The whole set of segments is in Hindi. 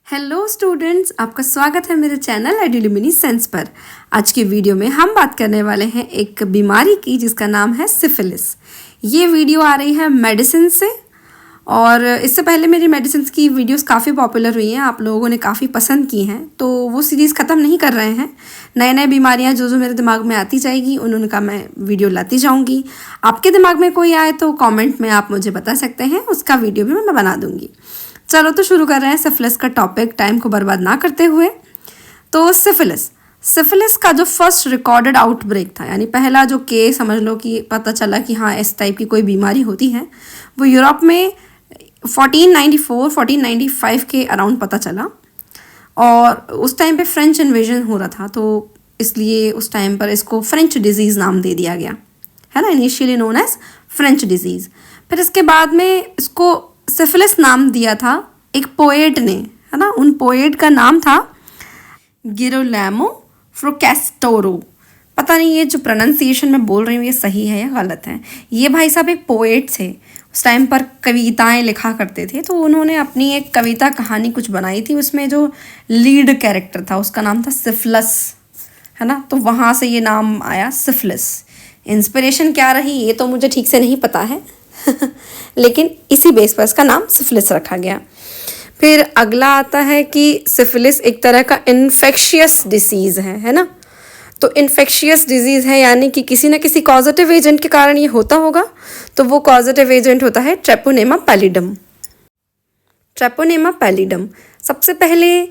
हेलो स्टूडेंट्स, आपका स्वागत है मेरे चैनल एडुलुमिनी सेंस पर। आज की वीडियो में हम बात करने वाले हैं एक बीमारी की जिसका नाम है सिफिलिस। ये वीडियो आ रही है मेडिसिन से, और इससे पहले मेरी मेडिसिन की वीडियोस काफ़ी पॉपुलर हुई हैं, आप लोगों ने काफ़ी पसंद की हैं, तो वो सीरीज़ ख़त्म नहीं कर रहे हैं। नए नए बीमारियां जो मेरे दिमाग में आती जाएगी उनका मैं वीडियो लाती जाऊँगी। आपके दिमाग में कोई आए तो कॉमेंट में आप मुझे बता सकते हैं, उसका वीडियो भी मैं बना दूँगी। चलो तो शुरू कर रहे हैं सिफिलिस का टॉपिक, टाइम को बर्बाद ना करते हुए। तो सिफिलिस का जो फर्स्ट रिकॉर्डेड आउटब्रेक था, यानी पहला जो केस समझ लो कि पता चला कि हाँ इस टाइप की कोई बीमारी होती है, वो यूरोप में 1494-1495 के अराउंड पता चला। और उस टाइम पे फ्रेंच इन्वेजन हो रहा था, तो इसलिए उस टाइम पर इसको फ्रेंच डिजीज़ नाम दे दिया गया, है ना, initially known as French disease. फिर इसके बाद में इसको सिफिलिस नाम दिया था एक पोएट ने, है ना। उन पोएट का नाम था गिरोलैमो फ्रोकैस्टोरो। पता नहीं ये जो प्रोनाउंसिएशन मैं बोल रही हूँ ये सही है या गलत है। ये भाई साहब एक पोएट थे, उस टाइम पर कविताएं लिखा करते थे, तो उन्होंने अपनी एक कविता कहानी कुछ बनाई थी, उसमें जो लीड कैरेक्टर था उसका नाम था सिफिलिस, है ना। तो वहाँ से ये नाम आया सिफिलिस। इंस्पिरेशन क्या रही ये तो मुझे ठीक से नहीं पता है लेकिन इसी बेस पर इसका नाम सिफिलिस रखा गया। फिर अगला आता है कि सिफिलिस एक तरह का इन्फेक्शियस डिसीज़ है ना। तो इन्फेक्शियस डिजीज़ है यानी कि किसी न किसी कॉजेटिव एजेंट के कारण ये होता होगा, तो वो कॉजेटिव एजेंट होता है ट्रेपोनेमा पैलिडम। ट्रेपोनेमा पैलिडम सबसे पहले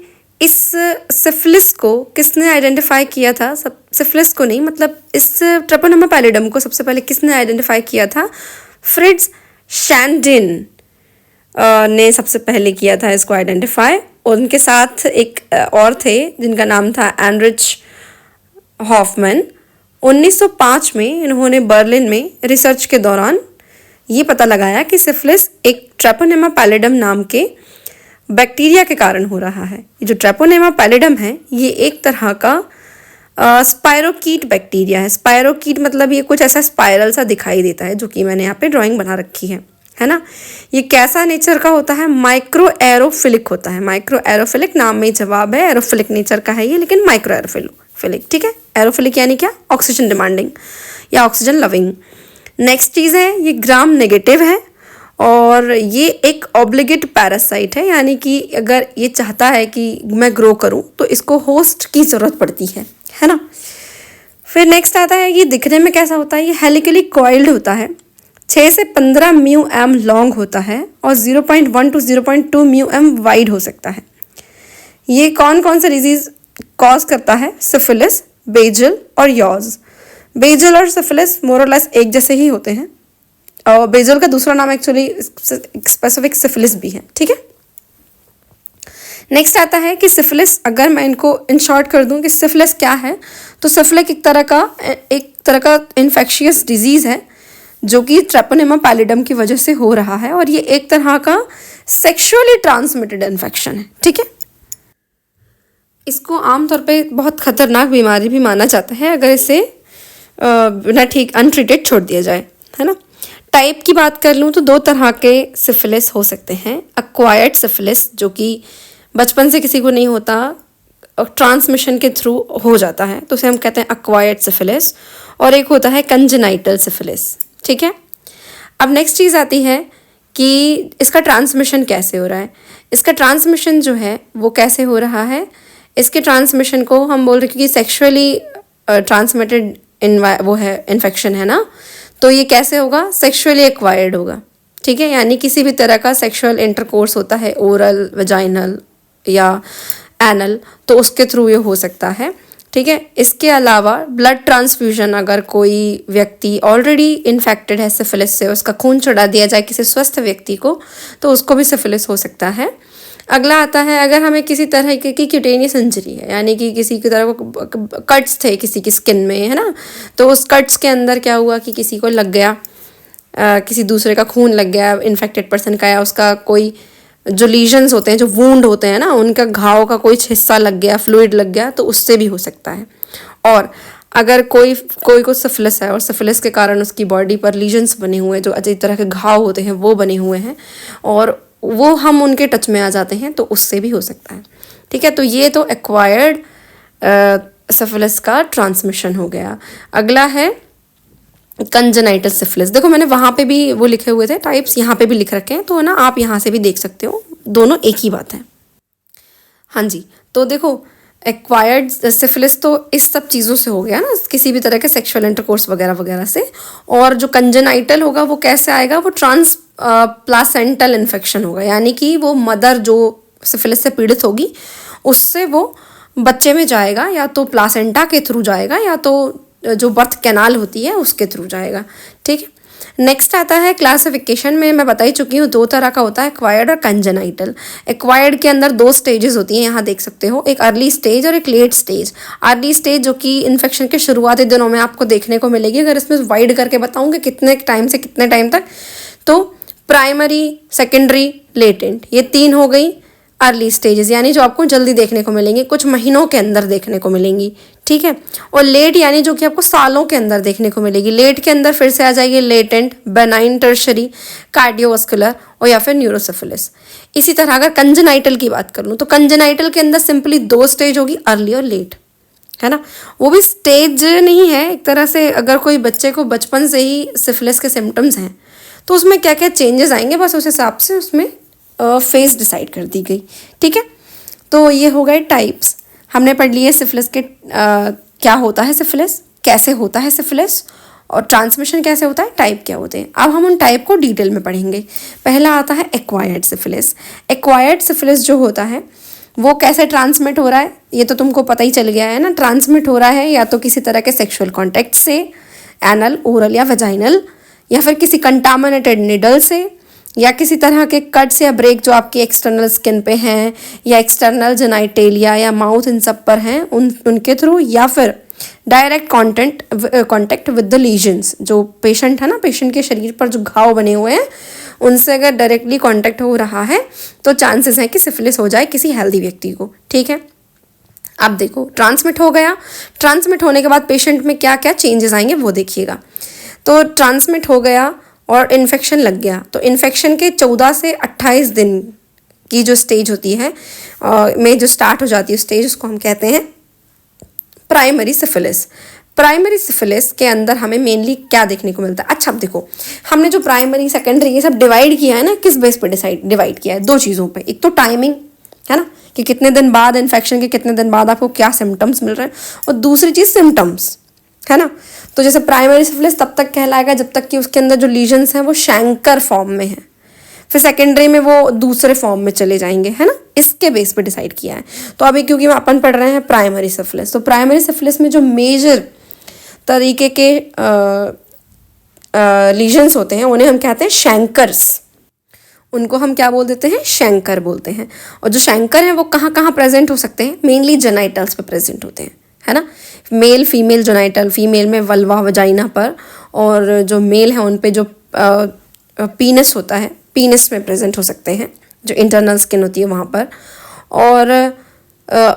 इस सिफिलिस को किसने आइडेंटिफाई किया था? सिफिलिस को नहीं, मतलब इस ट्रेपोनेमा पैलिडम को सबसे पहले किसने आइडेंटिफाई किया था? फ्रिट्ज शैंडिन ने सबसे पहले किया था इसको आइडेंटिफाई, और उनके साथ एक और थे जिनका नाम था एनरिच हॉफमैन। 1905 में इन्होंने बर्लिन में रिसर्च के दौरान ये पता लगाया कि सिफिलिस एक ट्रेपोनेमा पैलिडम नाम के बैक्टीरिया के कारण हो रहा है। ये जो ट्रेपोनेमा पैलिडम है ये एक तरह का स्पायरोकीट बैक्टीरिया है। स्पायरोकीट मतलब ये कुछ ऐसा स्पाइरल सा दिखाई देता है, जो कि मैंने यहाँ पे ड्राइंग बना रखी है ना। ये कैसा नेचर का होता है? माइक्रो एरोफिलिक होता है। माइक्रो एरोफिलिक नाम में जवाब है, एरोफिलिक नेचर का है ये, लेकिन माइक्रो एरोफिलिक, ठीक है। एरोफिलिक यानी क्या? ऑक्सीजन डिमांडिंग या ऑक्सीजन लविंग। नेक्स्ट चीज़ है ये ग्राम नेगेटिव है, और ये एक ऑब्लिगेट पैरासाइट है, यानी कि अगर ये चाहता है कि मैं ग्रो करूं तो इसको होस्ट की ज़रूरत पड़ती है ना। फिर नेक्स्ट आता है ये दिखने में कैसा होता है? ये हेलिकली कॉइल्ड होता है, 6 से 15 म्यू एम लॉन्ग होता है और 0.1 to 0.2 म्यू एम वाइड हो सकता है। ये कौन कौन सा डिजीज़ कॉज करता है? सिफिलिस, बेजल और यॉज। बेजल और सिफिलिस मोर और लेस एक जैसे ही होते हैं, और बेजल का दूसरा नाम एक्चुअली स्पेसिफिक सिफिलिस भी है, ठीक है। नेक्स्ट आता है कि सिफिलिस, अगर मैं इनको इन शॉर्ट कर दूं कि सिफिलिस क्या है, तो सिफिलिस एक तरह का इन्फेक्शियस डिजीज़ है जो कि ट्रेपोनेमा पैलिडम की वजह से हो रहा है, और ये एक तरह का सेक्सुअली ट्रांसमिटेड इन्फेक्शन है, ठीक है। इसको आमतौर पे बहुत खतरनाक बीमारी भी माना जाता है अगर इसे बिना ठीक अनट्रीटेड छोड़ दिया जाए, है ना। टाइप की बात कर लूँ तो 2 तरह के सिफिलिस हो सकते हैं। एक्वायर्ड सिफिलिस, जो कि बचपन से किसी को नहीं होता, ट्रांसमिशन के थ्रू हो जाता है, तो उसे हम कहते हैं एक्वायर्ड सिफिलिस। और एक होता है कंजेनाइटल सिफिलिस, ठीक है। अब नेक्स्ट चीज़ आती है कि इसका ट्रांसमिशन कैसे हो रहा है। इसका ट्रांसमिशन जो है वो कैसे हो रहा है? इसके ट्रांसमिशन को हम बोल रहे हैं कि सेक्सुअली ट्रांसमिटेड वो है इन्फेक्शन, है ना। तो ये कैसे होगा? सेक्सुअली एक्वायर्ड होगा, ठीक है। यानी किसी भी तरह का सेक्सुअल इंटरकोर्स होता है, ओरल, वेजाइनल या एनल, तो उसके थ्रू ये हो सकता है, ठीक है। इसके अलावा ब्लड ट्रांसफ्यूजन, अगर कोई व्यक्ति ऑलरेडी इन्फेक्टेड है सिफिलिस से, उसका खून चढ़ा दिया जाए किसी स्वस्थ व्यक्ति को, तो उसको भी सिफिलिस हो सकता है। अगला आता है अगर हमें किसी तरह की क्यूटेनियस इंजरी है, यानी कि किसी की तरह को कट्स थे किसी की स्किन में, है ना, तो उस कट्स के अंदर क्या हुआ कि किसी को लग गया, किसी दूसरे का खून लग गया इन्फेक्टेड पर्सन का, या उसका कोई जो लीजन्स होते हैं, जो वूंड होते हैं ना, उनका घाव का कोई हिस्सा लग गया, फ्लूइड लग गया, तो उससे भी हो सकता है। और अगर कोई को सिफिलिस है और सिफिलिस के कारण उसकी बॉडी पर लीजन्स बने हुए हैं, जो अजीब तरह के घाव होते हैं वो बने हुए हैं, और वो हम उनके टच में आ जाते हैं तो उससे भी हो सकता है। ठीक है, तो ये तो एक्वायर्ड सिफिलिस का ट्रांसमिशन हो गया। अगला है कंजेनाइटल सिफिलिस। देखो मैंने वहाँ पे भी वो लिखे हुए थे टाइप्स, यहाँ पे भी लिख रखे हैं, तो ना आप यहाँ से भी देख सकते हो, दोनों एक ही बात है। हाँ जी, तो देखो एक्वायर्ड सिफिलिस तो इस सब चीज़ों से हो गया ना, किसी भी तरह के सेक्सुअल इंटरकोर्स वगैरह वगैरह से। और जो कंजेनाइटल होगा वो कैसे आएगा, वो प्लासेंटल इन्फेक्शन होगा, यानी कि वो मदर जो सिफिलिस से पीड़ित होगी उससे वो बच्चे में जाएगा, या तो प्लासेंटा के थ्रू जाएगा या तो जो बर्थ कैनाल होती है उसके थ्रू जाएगा। ठीक है, नेक्स्ट आता है क्लासिफिकेशन में, मैं बता ही चुकी हूँ 2 तरह का होता है, एक्वायर्ड और कंजेनाइटल। एक्वायर्ड के अंदर 2 स्टेजेस होती हैं, यहाँ देख सकते हो, एक अर्ली स्टेज और एक लेट स्टेज। अर्ली स्टेज जो कि इन्फेक्शन के शुरुआती दिनों में आपको देखने को मिलेगी। अगर इसमें वाइड करके बताऊँगी कितने टाइम से कितने टाइम तक, तो प्राइमरी, सेकेंडरी, लेटेंट, ये 3 हो गई अर्ली स्टेजेस, यानी जो आपको जल्दी देखने को मिलेंगी, कुछ महीनों के अंदर देखने को मिलेंगी। ठीक है, और लेट यानी जो कि आपको सालों के अंदर देखने को मिलेगी। लेट के अंदर फिर से आ जाएगी लेटेंट, बेनाइन, टर्शरी, कार्डियोवास्कुलर और या फिर न्यूरोसिफिलिस। इसी तरह अगर कंजेनाइटल की बात कर लूँ तो कंजेनाइटल के अंदर सिंपली 2 स्टेज होगी, अर्ली और लेट, है ना। वो भी स्टेज नहीं है एक तरह से। अगर कोई बच्चे को बचपन से ही सिफिलिस के सिम्टम्स हैं तो उसमें क्या क्या चेंजेस आएंगे, बस उस हिसाब से उसमें फेस डिसाइड कर दी गई। ठीक है, तो ये हो गए टाइप्स। हमने पढ़ लिए सिफिलिस के क्या होता है सिफिलिस, कैसे होता है सिफिलिस, और ट्रांसमिशन कैसे होता है, टाइप क्या होते हैं। अब हम उन टाइप को डिटेल में पढ़ेंगे। पहला आता है एक्वायर्ड सिफिलिस। एक्वायर्ड सिफिलिस जो होता है वो कैसे ट्रांसमिट हो रहा है, ये तो तुमको पता ही चल गया है ना। ट्रांसमिट हो रहा है या तो किसी तरह के सेक्सुअल कॉन्टैक्ट से, एनल, ओरल या वेजाइनल, या फिर किसी कंटामिनेटेड निडल से, या किसी तरह के कट्स या ब्रेक जो आपकी एक्सटर्नल स्किन पे हैं, या एक्सटर्नल जेनाइटेलिया या माउथ इन सब पर हैं उनके थ्रू, या फिर direct contact with the lesions. जो पेशेंट है ना, पेशेंट के शरीर पर जो घाव बने हुए हैं उनसे अगर डायरेक्टली कॉन्टेक्ट हो रहा है तो चांसेस हैं कि सिफिलिस हो जाए किसी हेल्दी व्यक्ति को। ठीक है, अब देखो ट्रांसमिट हो गया। ट्रांसमिट होने के बाद पेशेंट में क्या क्या चेंजेस आएंगे वो देखिएगा। तो ट्रांसमिट हो गया और इन्फेक्शन लग गया, तो इन्फेक्शन के 14 से 28 दिन की जो स्टेज होती है में जो स्टार्ट हो जाती है स्टेज, उसको हम कहते हैं प्राइमरी सिफिलिस। प्राइमरी सिफिलिस के अंदर हमें मेनली क्या देखने को मिलता है। अच्छा, अब देखो हमने जो प्राइमरी, सेकेंडरी ये सब डिवाइड किया है ना, किस बेस पे डिवाइड किया है, 2 चीज़ों पे। एक तो टाइमिंग है ना, कि कितने दिन बाद इन्फेक्शन के कितने दिन बाद आपको क्या सिम्टम्स मिल रहे हैं, और दूसरी चीज़ सिम्टम्स, है ना। तो जैसे प्राइमरी सिफिलिस तब तक कहलाएगा जब तक कि उसके अंदर जो लीजन्स हैं वो शैंकर फॉर्म में है, फिर सेकेंडरी में वो दूसरे फॉर्म में चले जाएंगे, है ना। इसके बेस पे डिसाइड किया है। तो अभी क्योंकि अपन पढ़ रहे हैं प्राइमरी सिफिलिस, तो प्राइमरी सिफिलिस में जो मेजर तरीके के लीजन्स होते हैं उन्हें हम कहते हैं शैंकर्स। उनको हम क्या बोल देते हैं, शैंकर बोलते हैं। और जो शैंकर हैं वो कहाँ कहाँ प्रेजेंट हो सकते हैं, मेनली जेनाइटल्स पे प्रेजेंट होते हैं, है ना। मेल फीमेल जेनाइटल, फीमेल में वल्वा वजाइना पर, और जो मेल है उन पे जो पीनस होता है, पीनस में प्रेजेंट हो सकते हैं, जो इंटरनल स्किन होती है वहाँ पर। और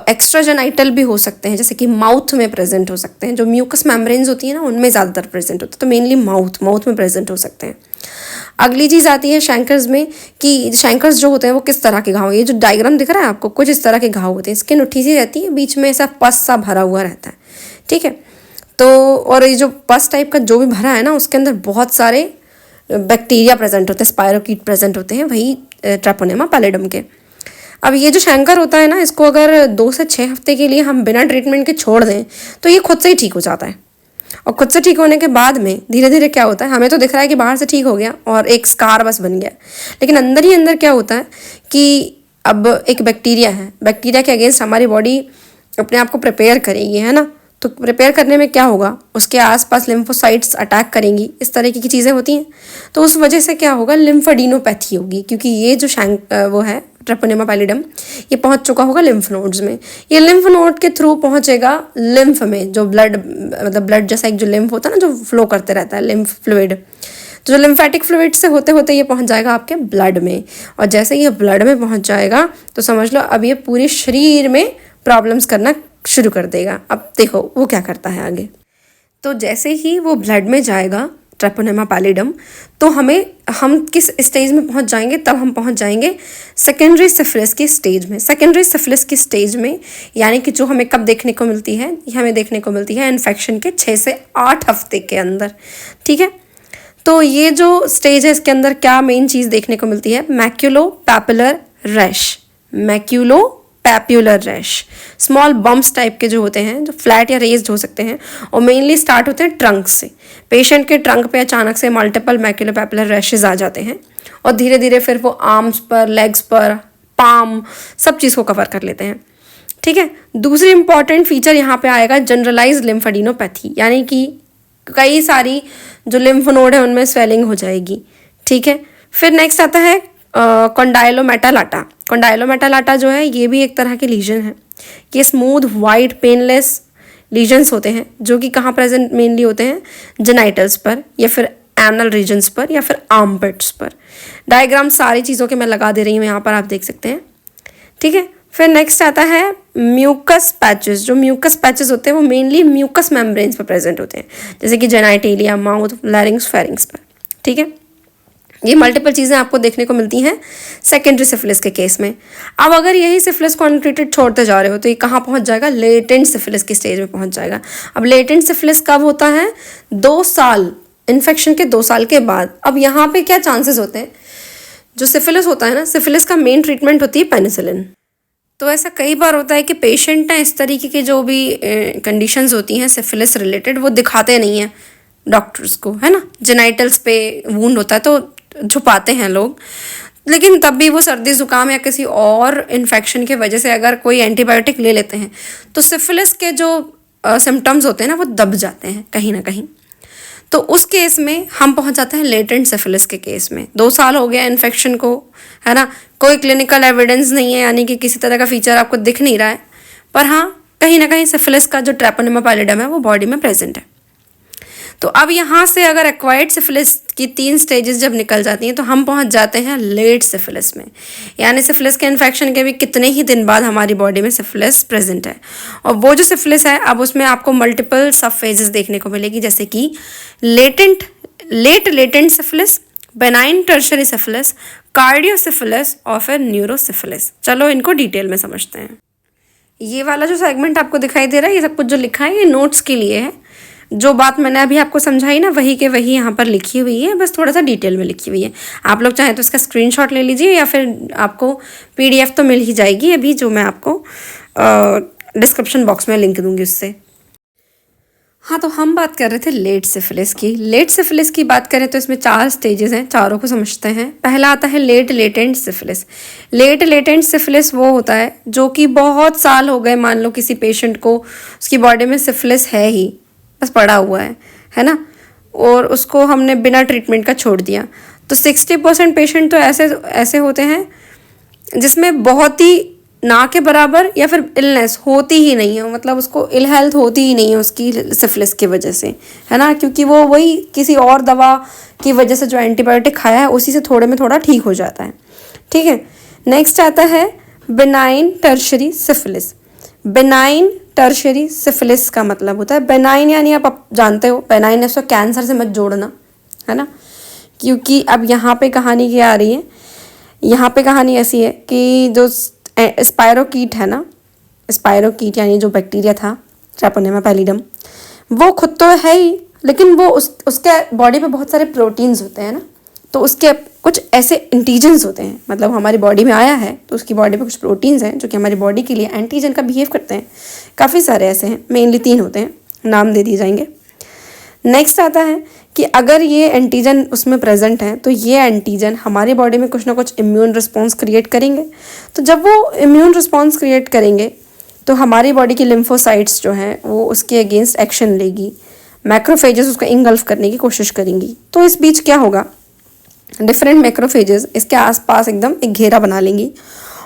एक्स्ट्रा जेनाइटल भी हो सकते हैं, जैसे कि माउथ में प्रेजेंट हो सकते हैं, जो म्यूकस मेम्ब्रेन्स होती है ना उनमें ज़्यादातर प्रेजेंट होते हैं, तो मेनली माउथ में प्रेजेंट हो सकते हैं। अगली चीज़ आती है शैंकर्स में, कि शैंकर्स जो होते हैं वो किस तरह के घाव, ये जो डायग्राम दिख रहा है आपको, कुछ इस तरह के घाव होते हैं। स्किन उठी सी रहती है, बीच में ऐसा पस सा भरा हुआ रहता है। ठीक है, तो और ये जो पस टाइप का जो भी भरा है ना, उसके अंदर बहुत सारे बैक्टीरिया प्रेजेंट होते हैं, स्पायरोकीट प्रेजेंट होते हैं, वही ट्रेपोनेमा पैलिडम के। अब ये जो शैंकर होता है ना, इसको अगर 2 से 6 हफ्ते के लिए हम बिना ट्रीटमेंट के छोड़ दें तो ये खुद से ही ठीक हो जाता है। और खुद से ठीक होने के बाद में धीरे धीरे क्या होता है, हमें तो दिख रहा है कि बाहर से ठीक हो गया और एक स्कार बस बन गया, लेकिन अंदर ही अंदर क्या होता है कि अब एक बैक्टीरिया है, बैक्टीरिया के अगेंस्ट हमारी बॉडी अपने आप को प्रिपेयर करेगी, है ना। तो प्रिपेयर करने में क्या होगा, उसके आसपास लिम्फोसाइट्स अटैक करेंगी, इस तरीके की चीज़ें होती हैं। तो उस वजह से क्या होगा, लिम्फेडिनोपैथी होगी, क्योंकि ये जो वो है ट्रेपोनेमा पैलिडम, ये पहुंच चुका होगा लिम्फ नोड्स में। ये लिम्फ नोड के थ्रू पहुंचेगा लिम्फ में, जो ब्लड, मतलब ब्लड जैसा एक जो लिम्फ होता है ना, जो फ्लो करते रहता है, लिम्फ फ्लूइड। तो जो लिम्फेटिक फ्लूइड से होते होते ये पहुंच जाएगा आपके ब्लड में, और जैसे ये ब्लड में पहुंच जाएगा तो समझ लो अब ये पूरे शरीर में प्रॉब्लम्स करना शुरू कर देगा। अब देखो वो क्या करता है आगे। तो जैसे ही वो ब्लड में जाएगा, ट्रेपोनेमा पैलिडम, तो हम किस स्टेज में पहुंच जाएंगे, तब हम पहुंच जाएंगे सेकेंडरी सिफिलिस की स्टेज में। सेकेंडरी सिफिलिस की स्टेज में यानी कि जो हमें कब देखने को मिलती है, ये हमें देखने को मिलती है इन्फेक्शन के 6 से 8 हफ्ते के अंदर, ठीक है। तो ये जो स्टेज है इसके अंदर क्या मेन चीज़ देखने को मिलती है, maculopapular rash, maculopapular rash, small bumps type के जो होते हैं, जो फ्लैट या रेज्ड हो सकते हैं, और मेनली स्टार्ट होते हैं ट्रंक से। पेशेंट के ट्रंक पे अचानक से मल्टीपल मैक्यूलो पैपुलर रैशेज आ जाते हैं और धीरे धीरे फिर वो आर्म्स पर, लेग्स पर, पाम, सब चीज़ को कवर कर लेते हैं, ठीक है। दूसरी इंपॉर्टेंट फीचर यहाँ पे आएगा जनरलाइज लिम्फेडिनोपैथी, यानी कि कई सारी जो लिम्फ नोड है उनमें स्वेलिंग हो जाएगी, ठीक है। फिर नेक्स्ट आता है कॉन्डाइलोमेटालाटा। कॉन्डाइलोमेटालाटा जो है ये भी एक तरह के लीजन है। ये स्मूथ वाइट पेनलेस लीजन्स होते हैं जो कि कहाँ प्रेजेंट मेनली होते हैं, जेनाइटल्स पर या फिर एनल रीजन्स पर या फिर आर्मपिट्स पर। डायग्राम सारी चीज़ों के मैं लगा दे रही हूँ यहाँ पर, आप देख सकते हैं, ठीक है। फिर नेक्स्ट आता है म्यूकस पैचेस। जो म्यूकस पैचेस होते हैं वो मेनली म्यूकस मेम्ब्रेन्स पर प्रेजेंट होते हैं, जैसे कि जेनाइटेलिया, माउथ, लैरिंग्स, फेरिंग्स पर, ठीक है। ये मल्टीपल चीज़ें आपको देखने को मिलती हैं सेकेंडरी सिफिलिस के केस में। अब अगर यही सिफिलिस को अनट्रीटेड छोड़ते जा रहे हो तो ये कहाँ पहुँच जाएगा, लेटेंट सिफिलिस की स्टेज में पहुँच जाएगा। अब लेटेंट सिफिलिस कब होता है, 2 साल, इन्फेक्शन के 2 साल के बाद। अब यहाँ पे क्या चांसेस होते हैं, जो सिफिलिस होता है ना, सिफिलिस का मेन ट्रीटमेंट होती है पेनिसिलिन। तो ऐसा कई बार होता है कि पेशेंट ना इस तरीके की जो भी कंडीशंस होती हैं सिफिलिस रिलेटेड वो दिखाते नहीं हैं डॉक्टर्स को, है ना। जेनाइटल्स पे वूंड होता है तो छुपाते हैं लोग, लेकिन तब भी वो सर्दी ज़ुकाम या किसी और इन्फेक्शन की वजह से अगर कोई एंटीबायोटिक ले लेते हैं तो सिफिलिस के जो सिम्टम्स होते हैं ना वो दब जाते हैं कहीं ना कहीं। तो उस केस में हम पहुंच जाते हैं लेटेंट सिफिलिस के केस में। 2 साल हो गया इन्फेक्शन को, है ना, कोई क्लिनिकल एविडेंस नहीं है, यानी कि किसी तरह का फीचर आपको दिख नहीं रहा है, पर हाँ कहीं ना कहीं सिफिलिस का जो ट्रेपोनेमा पैलिडम है वो बॉडी में प्रेजेंट है। तो अब यहाँ से अगर एक्वायर्ड सिफिलिस की 3 स्टेजेस जब निकल जाती हैं तो हम पहुँच जाते हैं लेट सिफिलिस में, यानी सिफिलिस के इन्फेक्शन के भी कितने ही दिन बाद हमारी बॉडी में सिफिलिस प्रेजेंट है। और वो जो सिफिलिस है अब उसमें आपको मल्टीपल सब फेजेस देखने को मिलेगी, जैसे कि latent syphilis, benign tertiary syphilis, cardiosyphilis और फिर न्यूरोसिफिलिस। चलो इनको डिटेल में समझते हैं। ये वाला जो सेगमेंट आपको दिखाई दे रहा है, ये सब कुछ जो लिखा है ये नोट्स के लिए है। जो बात मैंने अभी आपको समझाई ना वही के वही यहाँ पर लिखी हुई है, बस थोड़ा सा डिटेल में लिखी हुई है। आप लोग चाहें तो इसका स्क्रीनशॉट ले लीजिए या फिर आपको PDF तो मिल ही जाएगी अभी, जो मैं आपको डिस्क्रिप्शन बॉक्स में लिंक दूंगी उससे। हाँ, तो हम बात कर रहे थे लेट सिफिलिस की। लेट सिफिलिस की बात करें तो इसमें 4 स्टेजेस हैं, चारों को समझते हैं। पहला आता है लेटेंट सिफिलिस। लेटेंट सिफिलिस वो होता है जो कि बहुत साल हो गए, मान लो किसी पेशेंट को उसकी बॉडी में सिफिलिस है ही, बस पड़ा हुआ है ना, और उसको हमने बिना ट्रीटमेंट का छोड़ दिया। तो 60% पेशेंट तो ऐसे होते हैं जिसमें बहुत ही ना के बराबर या फिर इलनेस होती ही नहीं है, मतलब उसको इल हेल्थ होती ही नहीं है उसकी सिफिलिस की वजह से, है ना, क्योंकि वो वही किसी और दवा की वजह से जो एंटीबायोटिक खाया है उसी से थोड़े में थोड़ा ठीक हो जाता है, ठीक है। नेक्स्ट आता है benign tertiary syphilis. Benign tertiary syphilis का मतलब होता है, बेनाइन यानी आप जानते हो, बेनाइन इसको कैंसर से मत जोड़ना, है ना, क्योंकि अब यहाँ पे कहानी क्या आ रही है, यहाँ पे कहानी ऐसी है कि जो स्पायरोकीट है ना, स्पायरोकीट यानी जो बैक्टीरिया था ट्रेपोनेमा पैलिडम, वो खुद तो है ही, लेकिन वो उसके बॉडी पे बहुत सारे प्रोटीन्स होते हैं ना, तो उसके कुछ ऐसे एंटीजन्स होते हैं, मतलब हमारी बॉडी में आया है तो उसकी बॉडी पे कुछ प्रोटीन्स हैं जो कि हमारी बॉडी के लिए एंटीजन का बिहेव करते हैं। काफ़ी सारे ऐसे हैं, मेनली 3 होते हैं, नाम दे दिए जाएंगे। नेक्स्ट आता है कि अगर ये एंटीजन उसमें प्रेजेंट है तो ये एंटीजन हमारी बॉडी में कुछ ना कुछ इम्यून रिस्पॉन्स क्रिएट करेंगे। तो जब वो इम्यून रिस्पॉन्स क्रिएट करेंगे तो हमारी बॉडी की लिम्फोसाइट्स जो हैं वो उसके अगेंस्ट एक्शन लेगी, मैक्रोफेजेस उसको इंगल्फ करने की कोशिश करेंगी। तो इस बीच क्या होगा, डिफरेंट मैक्रोफेजेस इसके आसपास एकदम एक घेरा बना लेंगी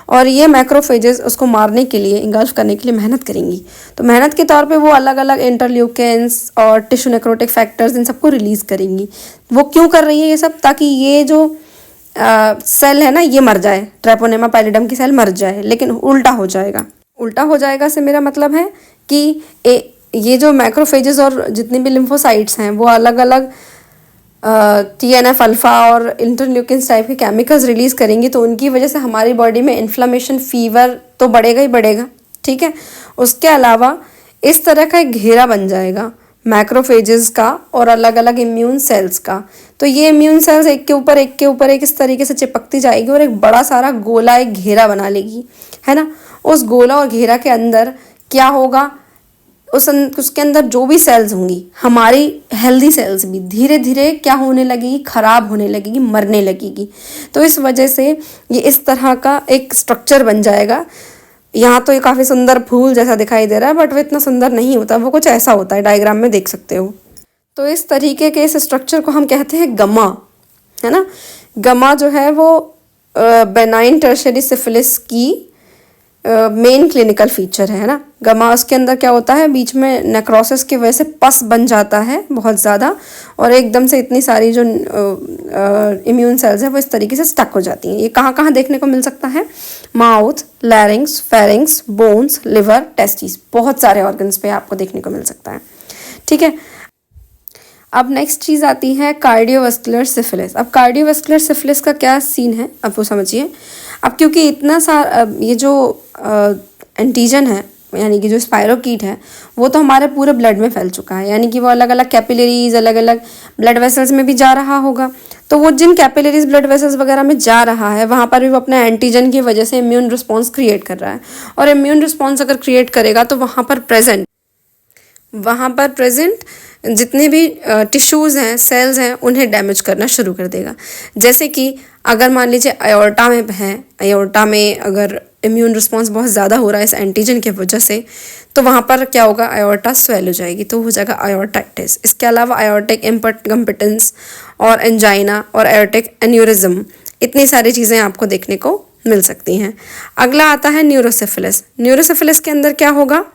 और ये मैक्रोफेजेस उसको मारने के लिए, इंगल्फ करने के लिए मेहनत करेंगी। तो मेहनत के तौर पे वो अलग अलग इंटरल्यूकेंस और टिश्यू नेक्रोटिक फैक्टर्स इन सबको रिलीज़ करेंगी। वो क्यों कर रही है ये सब, ताकि ये जो सेल है ना ये मर जाए, ट्रेपोनेमा पैलिडम की सेल मर जाए, लेकिन उल्टा हो जाएगा। उल्टा हो जाएगा से मेरा मतलब है कि ये जो मैक्रोफेजेस और जितनी भी लिम्फोसाइट्स हैं वो अलग अलग TNF अल्फ़ा और इंटरल्यूकिन्स टाइप के केमिकल्स रिलीज़ करेंगी, तो उनकी वजह से हमारी बॉडी में इन्फ्लेमेशन, फीवर तो बढ़ेगा ही बढ़ेगा, ठीक है। उसके अलावा इस तरह का एक घेरा बन जाएगा मैक्रोफेजेस का और अलग अलग इम्यून सेल्स का। तो ये इम्यून सेल्स एक के ऊपर एक के ऊपर एक इस तरीके से चिपकती जाएगी और एक बड़ा सारा गोला, एक घेरा बना लेगी, है ना। उस गोला और घेरा के अंदर क्या होगा, उसके अंदर जो भी सेल्स होंगी, हमारी हेल्दी सेल्स भी धीरे धीरे क्या होने लगेगी, खराब होने लगेगी, मरने लगेगी। तो इस वजह से ये इस तरह का एक स्ट्रक्चर बन जाएगा। यहाँ तो ये काफ़ी सुंदर फूल जैसा दिखाई दे रहा है, बट वो इतना सुंदर नहीं होता, वो कुछ ऐसा होता है, डायग्राम में देख सकते हो। तो इस तरीके के इस स्ट्रक्चर को हम कहते हैं गमा, है ना। गमा जो है वो बेनाइन टर्शियरी सिफिलिस की मेन क्लिनिकल फीचर है ना। गमा, उसके अंदर क्या होता है, बीच में नेक्रोसिस की वजह से पस बन जाता है बहुत ज़्यादा, और एकदम से इतनी सारी जो इम्यून सेल्स हैं वो इस तरीके से स्टक हो जाती हैं। ये कहाँ कहाँ देखने को मिल सकता है, mouth, लैरिंग्स, pharynx, bones, liver, testis, बहुत सारे ऑर्गन्स पे आपको देखने को मिल सकता है, ठीक है। अब नेक्स्ट चीज़ आती है कार्डियोवास्कुलर सिफिलिस। अब कार्डियोवास्कुलर सिफिलिस का क्या सीन है, अब वो समझिए। अब क्योंकि इतना सारा ये जो एंटीजन है, यानी कि जो स्पायरोकीट है, वो तो हमारे पूरे ब्लड में फैल चुका है, यानी कि वो अलग अलग कैपिलरीज, अलग अलग ब्लड वेसल्स में भी जा रहा होगा। तो वो जिन कैपिलरीज, ब्लड वेसल्स वगैरह में जा रहा है, वहाँ पर भी वो अपने एंटीजन की वजह से इम्यून रिस्पॉन्स क्रिएट कर रहा है। और इम्यून रिस्पॉन्स अगर क्रिएट करेगा तो वहाँ पर प्रेजेंट जितने भी टिश्यूज़ हैं, सेल्स हैं, उन्हें डैमेज करना शुरू कर देगा। जैसे कि अगर मान लीजिए अयोर्टा में है, अयोर्टा में अगर इम्यून रिस्पॉन्स बहुत ज़्यादा हो रहा है इस एंटीजन की वजह से, तो वहाँ पर क्या होगा, अयोर्टा स्वेल हो जाएगी, तो हो जाएगा अयोर्टाइटिस। इसके अलावा अयोर्टिक इम्पेटेंस और एंजाइना और अयोर्टिक एन्यूरिज्म, इतनी सारी चीज़ें आपको देखने को मिल सकती हैं। अगला आता है न्यूरोसिफिलिस। न्यूरोसिफिलिस के अंदर क्या होगा,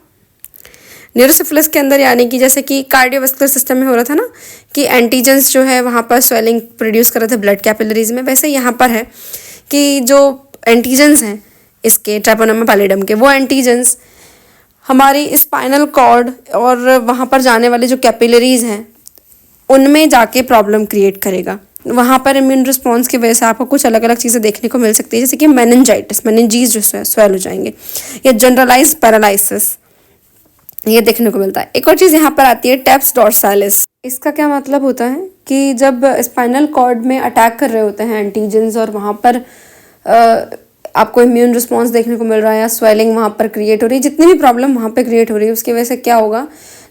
न्यूरोसिफिलिस के अंदर यानी कि जैसे कि कार्डियोवास्कुलर सिस्टम में हो रहा था ना कि एंटीजेंस जो है वहाँ पर स्वेलिंग प्रोड्यूस कर रहे थे ब्लड कैपिलरीज में, वैसे यहाँ पर है कि जो एंटीजेंस हैं इसके ट्रेपोनेमा पैलिडम के, वो एंटीजेंस हमारी स्पाइनल कॉर्ड और वहाँ पर जाने वाली जो कैपिलरीज हैं उनमें जाके प्रॉब्लम क्रिएट करेगा। वहाँ पर इम्यून रिस्पॉन्स की वजह से आपको कुछ अलग अलग चीज़ें देखने को मिल सकती है, जैसे कि मेनिंजाइटिस, मेनिंजीज जो स्वेल हो जाएंगे, या जनरलाइज पैरालिसिस, ये देखने को मिलता है। एक और चीज़ यहाँ पर आती है टेप्स डॉर्सालिस। इसका क्या मतलब होता है कि जब स्पाइनल कॉर्ड में अटैक कर रहे होते हैं एंटीजेंस और वहाँ पर आपको इम्यून रिस्पॉन्स देखने को मिल रहा है या स्वेलिंग वहाँ पर क्रिएट हो रही है, जितनी भी प्रॉब्लम वहाँ पे क्रिएट हो रही है, उसकी वजह से क्या होगा,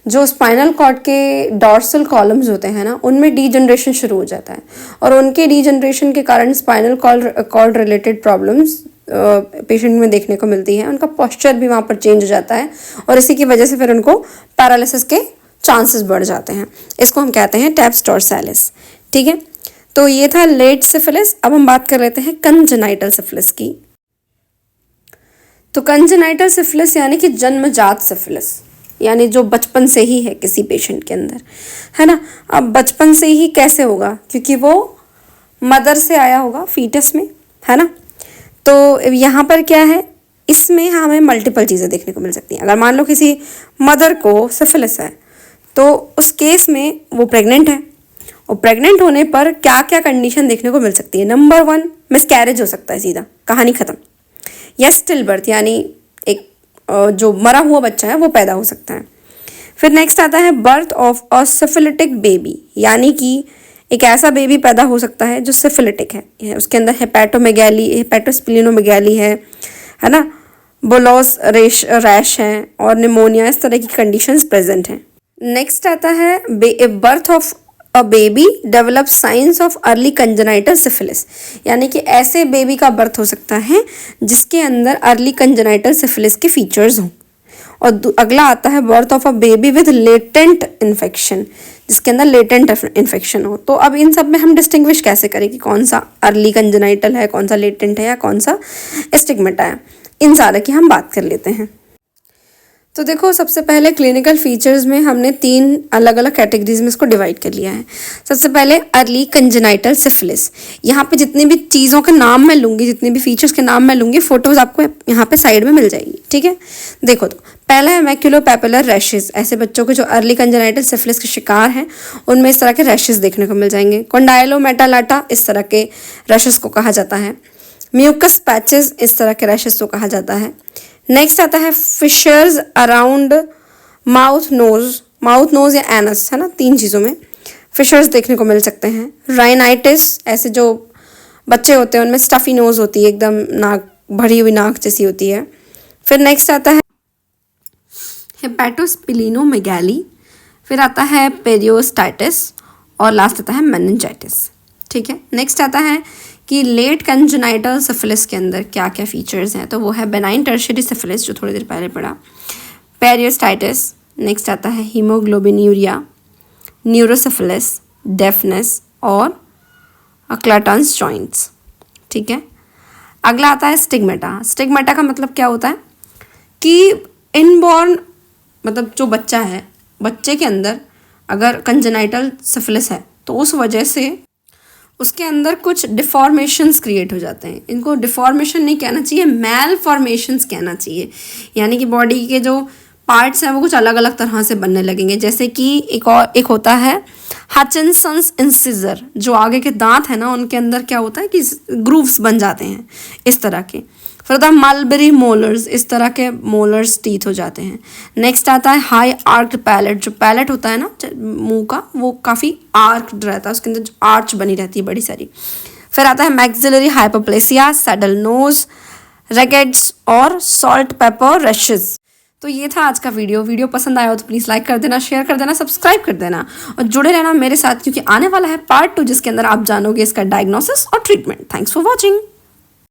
जो स्पाइनल कॉर्ड के डॉर्सल कॉलम्स होते हैं ना, उनमें डीजनरेशन शुरू हो जाता है, और उनके डीजनरेशन के कारण spinal cord related problems patient में देखने को मिलती है। उनका पोस्चर भी वहाँ पर चेंज हो जाता है और इसी की वजह से फिर उनको पैरालिसिस के चांसेस बढ़ जाते हैं। इसको हम कहते हैं टेप्स डॉर्सालिस, ठीक है। तो ये था लेट सिफिलिस। अब हम बात कर लेते हैं कंजेनाइटल सिफिलिस की। तो कंजेनाइटल सिफिलिस यानी कि जन्मजात सिफिलिस, यानी जो बचपन से ही है किसी पेशेंट के अंदर, है ना। अब बचपन से ही कैसे होगा, क्योंकि वो मदर से आया होगा फीटस में, है ना। तो यहाँ पर क्या है, इसमें हमें मल्टीपल चीज़ें देखने को मिल सकती हैं। अगर मान लो किसी मदर को सिफिलिस है तो उस केस में वो प्रेग्नेंट है, और प्रेग्नेंट होने पर क्या क्या कंडीशन देखने को मिल सकती है। नंबर 1, मिसकैरेज हो सकता है, सीधा कहानी ख़त्म, या स्टिल बर्थ, यानी एक जो मरा हुआ बच्चा है वो पैदा हो सकता है। फिर नेक्स्ट आता है birth of a syphilitic baby, यानी कि एक ऐसा बेबी पैदा हो सकता है जो सिफिलिटिक है, उसके अंदर हेपेटोस्प्लिनोमेगाली है ना, बुलोस रैश है और निमोनिया, इस तरह की कंडीशंस प्रेजेंट हैं। नेक्स्ट आता है birth of a baby develop science of early congenital syphilis, यानी कि ऐसे बेबी का बर्थ हो सकता है जिसके अंदर अर्ली कंजेनाइटल सिफिलिस के फीचर्स हों। और अगला आता है birth of a baby with latent infection, जिसके अंदर लेटेंट इन्फेक्शन हो। तो अब इन सब में हम डिस्टिंग्विश कैसे करें कि कौन सा अर्ली कंजेनाइटल है, कौन सा लेटेंट है, या कौन सा स्टिग्मेटा है, इन सारे की हम बात कर लेते हैं। तो देखो, सबसे पहले क्लिनिकल फीचर्स में हमने 3 अलग अलग कैटेगरीज में इसको डिवाइड कर लिया है। सबसे पहले अर्ली कंजेनाइटल सिफिलिस। यहाँ पे जितनी भी चीज़ों के नाम मैं लूँगी, जितने भी फीचर्स के नाम मैं लूँगी, फोटोज आपको यहाँ पे साइड में मिल जाएगी, ठीक है। देखो, तो पहला है मैक्यूलोपैपुलर रैशेज। ऐसे बच्चों को जो अर्ली कंजेनाइटल सिफिलिस के शिकार हैं उनमें इस तरह के रैशेज देखने को मिल जाएंगे। कॉन्डाइलोमेटालाटा, इस तरह के रैशेज को कहा जाता है। म्यूकस पैचेस, इस तरह के रैशेज को कहा जाता है। नेक्स्ट आता है फिशर्स अराउंड माउथ नोज या एनस, है ना, 3 चीज़ों में फिशर्स देखने को मिल सकते हैं। राइनाइटिस, ऐसे जो बच्चे होते हैं उनमें स्टफी नोज होती है, एकदम नाक भरी हुई नाक जैसी होती है। फिर नेक्स्ट आता है हेपेटोस्पिलिनोमेगाली, फिर आता है पेरियोस्टाइटिस और लास्ट आता है मेनिंजाइटिस, ठीक है। नेक्स्ट आता है कि लेट कंजेनाइटल सिफिलिस के अंदर क्या क्या फीचर्स हैं, तो वो है बेनाइन टर्शियरी सिफिलिस जो थोड़ी देर पहले पढ़ा, पेरियोस्टाइटिस, नेक्स्ट आता है हीमोग्लोबिन्यूरिया, न्यूरोसिफिलिस, डेफनेस और क्लाटन्स जॉइंट्स, ठीक है। अगला आता है स्टिग्मेटा। स्टिग्मेटा का मतलब क्या होता है कि इनबॉर्न, मतलब जो बच्चा है, बच्चे के अंदर अगर कंजेनाइटल सिफिलिस है तो उस वजह से उसके अंदर कुछ डिफॉर्मेशंस क्रिएट हो जाते हैं। इनको डिफॉर्मेशन नहीं कहना चाहिए, मैल फॉर्मेशंस कहना चाहिए। यानी कि बॉडी के जो पार्ट्स हैं वो कुछ अलग अलग तरह से बनने लगेंगे। जैसे कि एक होता है हचिनसन्स इंसिजर, जो आगे के दांत है ना उनके अंदर क्या होता है कि ग्रूव्स बन जाते हैं इस तरह के। फिर होता है मलबेरी मोलर्स, इस तरह के मोलर्स टीथ हो जाते हैं। नेक्स्ट आता है हाई आर्क्ड पैलेट। जो पैलेट होता है ना मुंह का, वो काफ़ी आर्क्ड रहता है, उसके अंदर जो आर्च बनी रहती है बड़ी सारी। फिर आता है मैक्सिलरी हाइपोप्लेसिया, सैडल नोज, रेगेट्स और सॉल्ट पेपर रैशेस। तो ये था आज का वीडियो पसंद आया हो तो प्लीज़ लाइक कर देना, शेयर कर देना, सब्सक्राइब कर देना और जुड़े रहना मेरे साथ, क्योंकि आने वाला है पार्ट 2 जिसके अंदर आप जानोगे इसका डायग्नोसिस और ट्रीटमेंट। Thanks for watching.